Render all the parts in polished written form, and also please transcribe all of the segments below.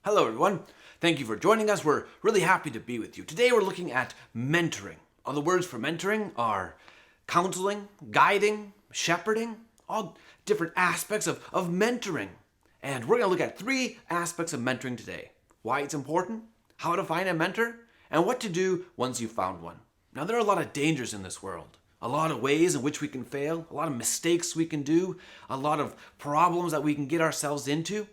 Hello, everyone. Thank you for joining us. We're really happy to be with you. Today, we're looking at mentoring. Other words for mentoring are counseling, guiding, shepherding, all different aspects of mentoring. And we're going to look at 3 aspects of mentoring today: why it's important, how to find a mentor, and what to do once you've found one. Now, there are a lot of dangers in this world. A lot of ways in which we can fail, a lot of mistakes we can do, a lot of problems that we can get ourselves into.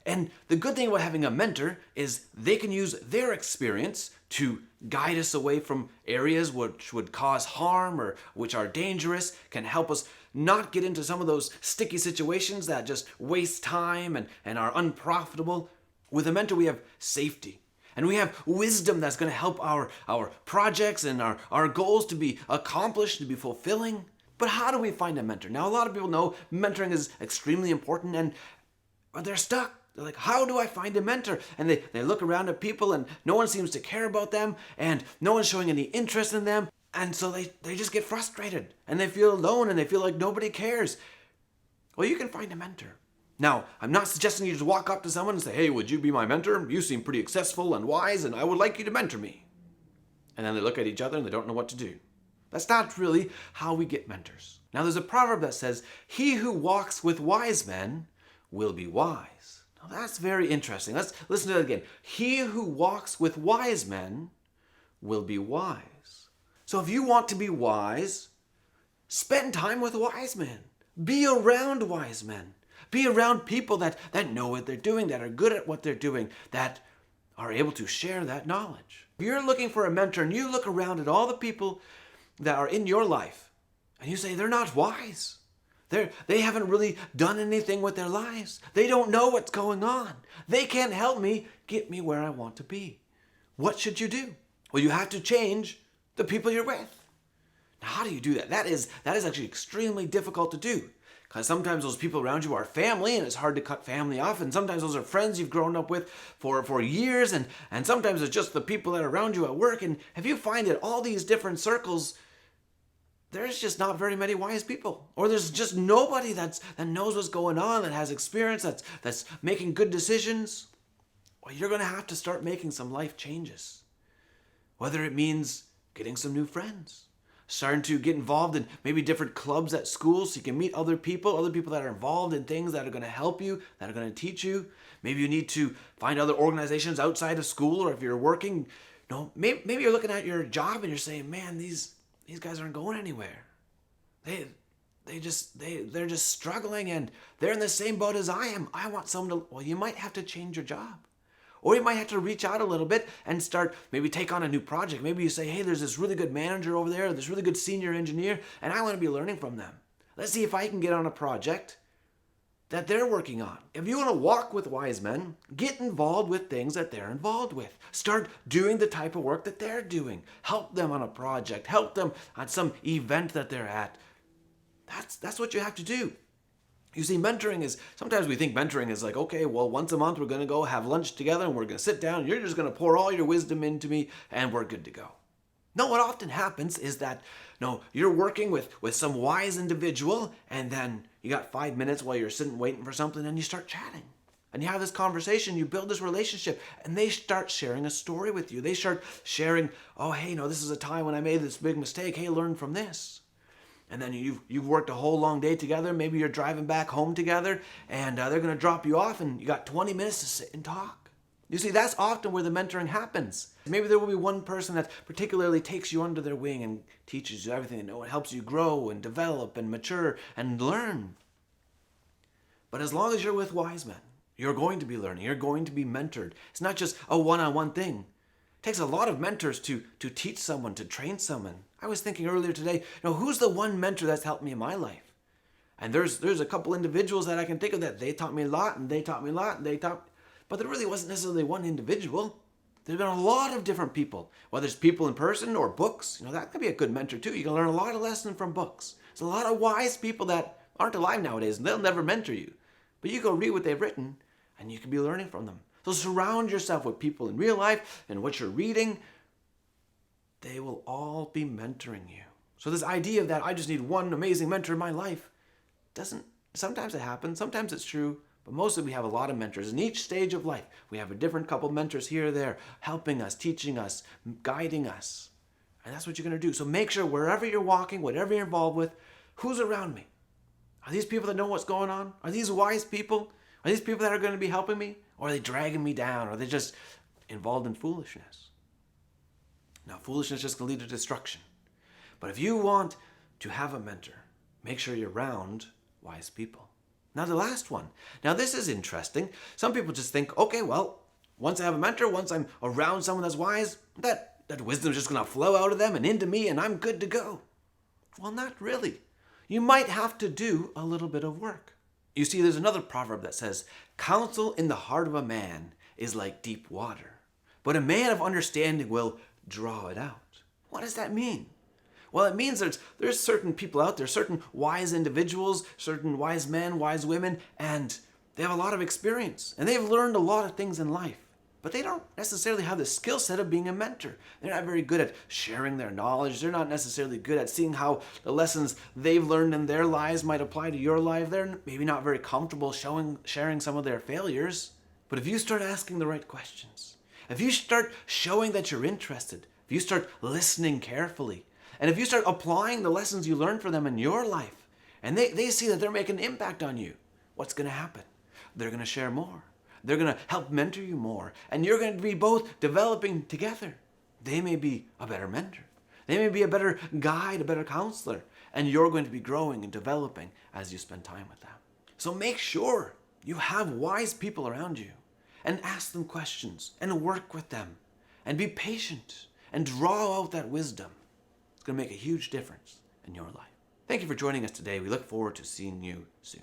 And the good thing about having a mentor is they can use their experience to guide us away from areas which would cause harm or which are dangerous, can help us not get into some of those sticky situations that just waste time and are unprofitable. With a mentor, we have safety. And we have wisdom that's going to help our projects and our goals to be accomplished, to be fulfilling. But how do we find a mentor? Now, a lot of people know mentoring is extremely important, and they're stuck. They're like, how do I find a mentor? And they look around at people and no one seems to care about them and no one's showing any interest in them. And so they just get frustrated and they feel alone and they feel like nobody cares. Well, you can find a mentor. Now, I'm not suggesting you just walk up to someone and say, hey, would you be my mentor? You seem pretty successful and wise and I would like you to mentor me. And then they look at each other and they don't know what to do. That's not really how we get mentors. Now, there's a proverb that says, he who walks with wise men will be wise. Now, that's very interesting. Let's listen to that again. He who walks with wise men will be wise. So if you want to be wise, spend time with wise men. Be around wise men. Be around people that know what they're doing, that are good at what they're doing, that are able to share that knowledge. If you're looking for a mentor and you look around at all the people that are in your life and you say they're not wise, they haven't really done anything with their lives. They don't know what's going on. They can't help me get me where I want to be. What should you do? Well, you have to change the people you're with. Now, how do you do that? That is actually extremely difficult to do, because sometimes those people around you are family and it's hard to cut family off, and sometimes those are friends you've grown up with for years, and sometimes it's just the people that are around you at work. And if you find that all these different circles, there's just not very many wise people, or there's just nobody that knows what's going on, that has experience, that's making good decisions. Well, you're going to have to start making some life changes. Whether it means getting some new friends, starting to get involved in maybe different clubs at school so you can meet other people that are involved in things that are going to help you, that are going to teach you. Maybe you need to find other organizations outside of school, or if you're working, maybe you're looking at your job and you're saying, man, these guys aren't going anywhere. They're just struggling and they're in the same boat as I am. I want someone to, well, you might have to change your job. Or you might have to reach out a little bit and start, maybe take on a new project. Maybe you say, hey, there's this really good manager over there, this really good senior engineer, and I want to be learning from them. Let's see if I can get on a project that they're working on. If you want to walk with wise men, get involved with things that they're involved with. Start doing the type of work that they're doing. Help them on a project. Help them on some event that they're at. That's what you have to do. You see, sometimes we think mentoring is like, okay, well, once a month we're going to go have lunch together and we're going to sit down and you're just going to pour all your wisdom into me and we're good to go. No, what often happens is that, you're working with some wise individual, and then you got 5 minutes while you're sitting waiting for something and you start chatting. And you have this conversation, you build this relationship, and they start sharing a story with you. They start sharing, oh, hey, this is a time when I made this big mistake. Hey, learn from this. And then you've worked a whole long day together. Maybe you're driving back home together, and they're going to drop you off, and you got 20 minutes to sit and talk. You see, that's often where the mentoring happens. Maybe there will be one person that particularly takes you under their wing and teaches you everything they know. It helps you grow and develop and mature and learn. But as long as you're with wise men, you're going to be learning. You're going to be mentored. It's not just a one-on-one thing. It takes a lot of mentors to teach someone, to train someone. I was thinking earlier today, who's the one mentor that's helped me in my life? And there's a couple individuals that I can think of that they taught me a lot, and they taught me a lot, and but there really wasn't necessarily one individual. There's been a lot of different people, whether it's people in person or books. That could be a good mentor too. You can learn a lot of lessons from books. There's a lot of wise people that aren't alive nowadays, and they'll never mentor you. But you go read what they've written, and you can be learning from them. So surround yourself with people in real life, and what you're reading, they will all be mentoring you. So this idea of that I just need one amazing mentor in my life sometimes it happens, sometimes it's true, But mostly we have a lot of mentors. In each stage of life, we have a different couple mentors here or there, helping us, teaching us, guiding us. And that's what you're going to do. So make sure wherever you're walking, whatever you're involved with, who's around me? Are these people that know what's going on? Are these wise people? Are these people that are going to be helping me? Or are they dragging me down? Or are they just involved in foolishness? Now, foolishness is just going to lead to destruction. But if you want to have a mentor, make sure you're around wise people. Now, the last one. Now, this is interesting. Some people just think, okay, well, once I have a mentor, once I'm around someone that's wise, that wisdom is just going to flow out of them and into me and I'm good to go. Well, not really. You might have to do a little bit of work. You see, there's another proverb that says, counsel in the heart of a man is like deep water, but a man of understanding will draw it out. What does that mean? Well, it means there's certain people out there, certain wise individuals, certain wise men, wise women, and they have a lot of experience, and they've learned a lot of things in life. But they don't necessarily have the skill set of being a mentor. They're not very good at sharing their knowledge. They're not necessarily good at seeing how the lessons they've learned in their lives might apply to your life. They're maybe not very comfortable sharing some of their failures. But if you start asking the right questions, if you start showing that you're interested, if you start listening carefully, and if you start applying the lessons you learned from them in your life, and they see that they're making an impact on you, what's going to happen? They're going to share more. They're going to help mentor you more. And you're going to be both developing together. They may be a better mentor. They may be a better guide, a better counselor. And you're going to be growing and developing as you spend time with them. So make sure you have wise people around you. And ask them questions. And work with them. And be patient. And draw out that wisdom. It's going to make a huge difference in your life. Thank you for joining us today. We look forward to seeing you soon.